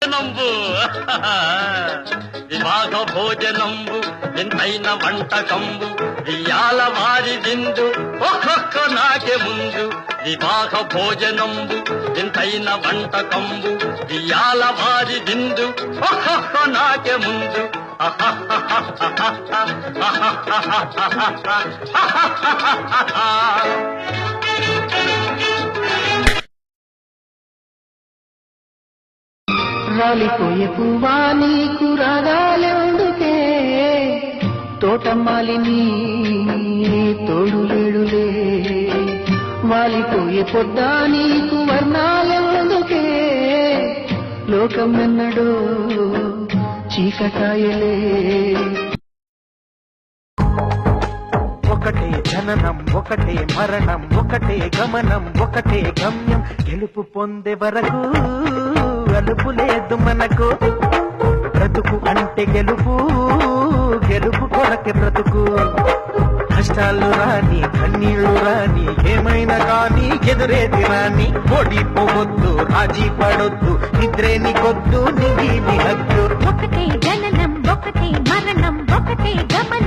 నంబు వివాహ భోజనంబు ఎంతైన వంటకంబు ఇయాల వారి విందు ఒక్కొక్క నాకే ముందు వివాహ భోజనంబు ఎంతైన వంటకంబు ఇయాల వారి విందు ఒక్కొక్క నాకే ముందు రాలిపోయే పువ్వా నీకు రాగాలెందుకే తోటమాలిని తోడులేడులే వాలిపోయే పొద్దా నీకు వర్ణాలెందుకే లోకం ఎన్నడో చీకటాయలే ఒకటే జననం ఒకటే మరణం ఒకటే గమనం ఒకటే గమ్యం గెలుపు పొందే వరకు అలుపు లేదు మనకు బ్రతుకు అంటే గెలుపు గెలుపు కొరకే బ్రతుకు కష్టాలు రాని కన్నీళ్లు రాని ఏమైనా కానీ ఎదురేది రాని ఓడిపోవద్దు రాజీ పడొద్దు నిద్రే నీకొద్దు నిధి హద్దు ఒకటే జననం ఒకటే మరణం ఒకటే గమనం